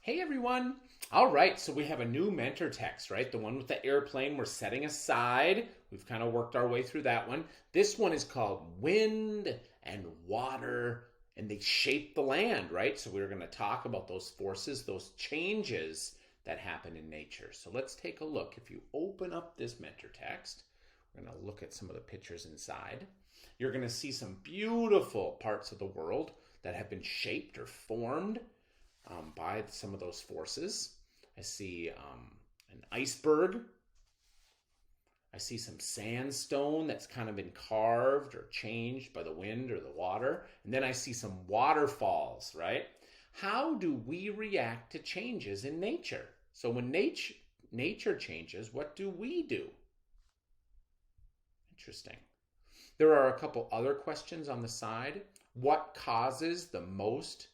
Hey everyone. All right, so we have a new mentor text, right? The one with the airplane we're setting aside. We've kind of worked our way through that one. This one is called Wind and Water, and they shape the land, right? So we're going to talk about those forces, those changes that happen in nature. So let's take a look. If you open up this mentor text, we're going to look at some of the pictures inside. You're going to see some beautiful parts of the world that have been shaped or formed by some of those forces. I see an iceberg. I see some sandstone that's kind of been carved or changed by the wind or the water. And then I see some waterfalls, right? How do we react to changes in nature? So when nature changes, what do we do? Interesting. There are a couple other questions on the side. What causes the most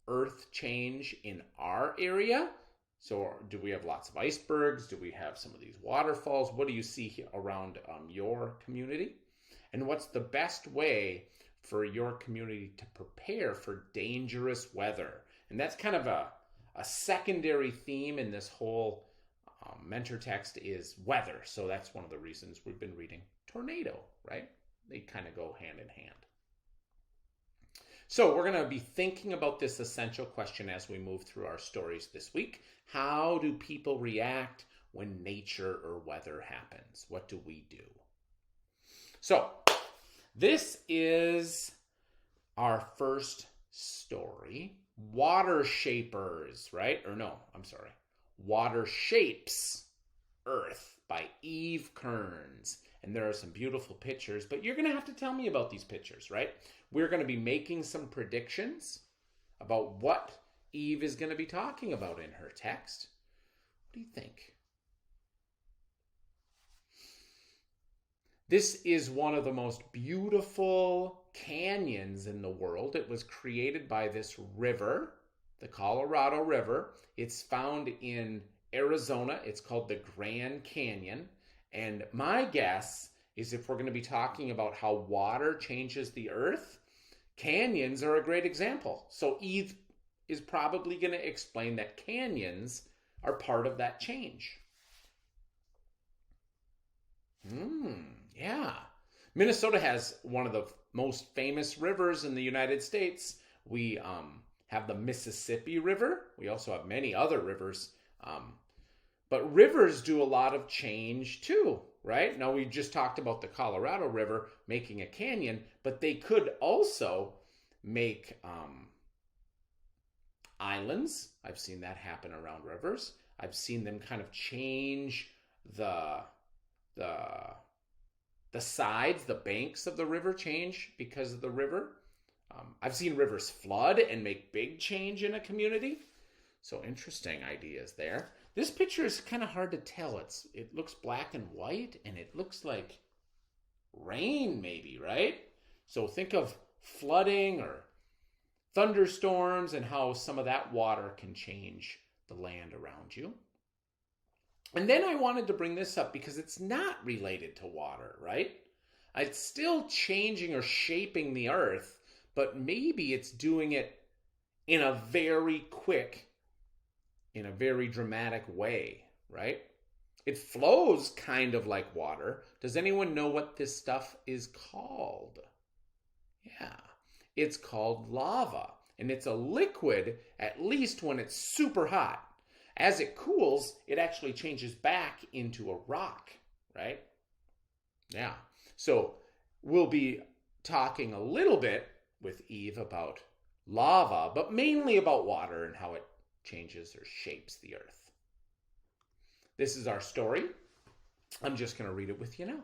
earth change in our area? So do we have lots of icebergs? Do we have some of these waterfalls? What do you see here around your community? And what's the best way for your community to prepare for dangerous weather? And that's kind of a secondary theme in this whole mentor text is weather. So that's one of the reasons we've been reading tornado, right? They kind of go hand in hand. So we're going to be thinking about this essential question as we move through our stories this week. How do people react when nature or weather happens? What do we do? So this is our first story. Water Shapers, right? Or no, I'm sorry. Water Shapes Earth by Eve Kearns. And there are some beautiful pictures, but you're going to have to tell me about these pictures, right? We're going to be making some predictions about what Eve is going to be talking about in her text. What do you think? This is one of the most beautiful canyons in the world. It was created by this river, the Colorado River. It's found in Arizona. It's called the Grand Canyon. And my guess is if we're going to be talking about how water changes the earth, canyons are a great example. So Eve is probably going to explain that canyons are part of that change. Yeah. Minnesota has one of the most famous rivers in the United States. We have the Mississippi River. We also have many other rivers. But rivers do a lot of change too, right? Now, we just talked about the Colorado River making a canyon, but they could also make islands. I've seen that happen around rivers. I've seen them kind of change the sides, the banks of the river change because of the river. I've seen rivers flood and make big change in a community. So interesting ideas there. This picture is kind of hard to tell. It looks black and white, and it looks like rain maybe, right? So think of flooding or thunderstorms and how some of that water can change the land around you. And then I wanted to bring this up because it's not related to water, right? It's still changing or shaping the earth, but maybe it's doing it in a very quick, in a very dramatic way, right? It flows kind of like water. Does anyone know what this stuff is called? Yeah, it's called lava. And it's a liquid, at least when it's super hot. As it cools, it actually changes back into a rock, right? Yeah. So we'll be talking a little bit with Eve about lava, but mainly about water and how it changes or shapes the earth. This is our story. I'm just going to read it with you now.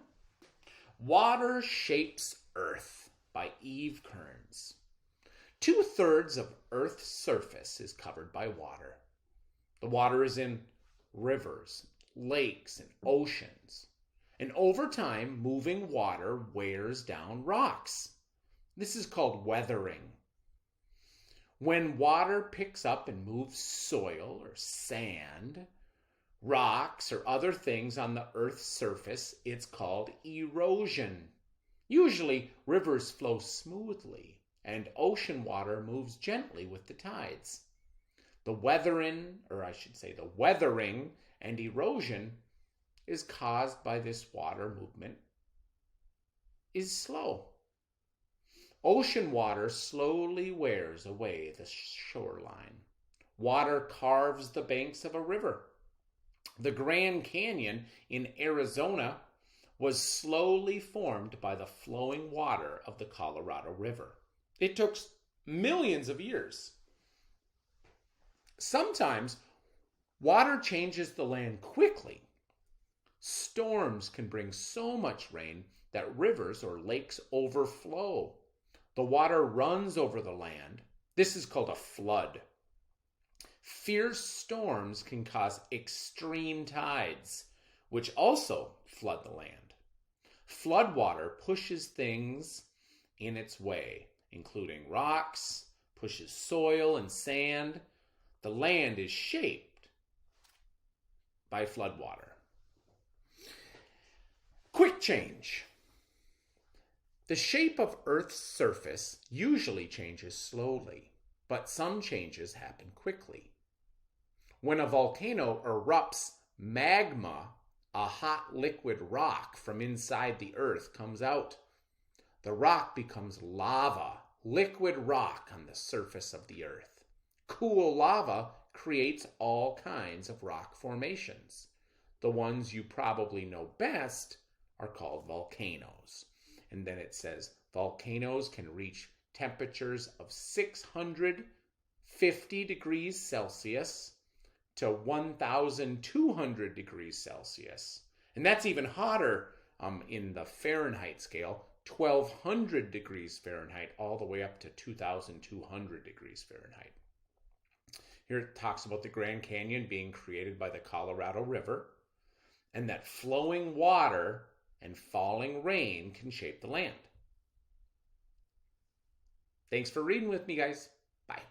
Water Shapes Earth by Eve Kearns. 2/3 of Earth's surface is covered by water. The water is in rivers, lakes, and oceans. And over time, moving water wears down rocks. This is called weathering. When water picks up and moves soil or sand, rocks, or other things on the Earth's surface, it's called erosion. Usually, rivers flow smoothly, and ocean water moves gently with the tides. The weathering and erosion is caused by this water movement is slow. Ocean water slowly wears away the shoreline. Water carves the banks of a river. The Grand Canyon in Arizona was slowly formed by the flowing water of the Colorado River. It took millions of years. Sometimes water changes the land quickly. Storms can bring so much rain that rivers or lakes overflow. The water runs over the land. This is called a flood. Fierce storms can cause extreme tides, which also flood the land. Floodwater pushes things in its way, including rocks, pushes soil and sand. The land is shaped by floodwater. Quick change. The shape of Earth's surface usually changes slowly, but some changes happen quickly. When a volcano erupts, magma, a hot liquid rock from inside the Earth, comes out. The rock becomes lava, liquid rock on the surface of the Earth. Cool lava creates all kinds of rock formations. The ones you probably know best are called volcanoes. And then it says volcanoes can reach temperatures of 650 degrees Celsius to 1,200 degrees Celsius. And that's even hotter in the Fahrenheit scale, 1,200 degrees Fahrenheit, all the way up to 2,200 degrees Fahrenheit. Here it talks about the Grand Canyon being created by the Colorado River, and that flowing water and falling rain can shape the land. Thanks for reading with me, guys. Bye.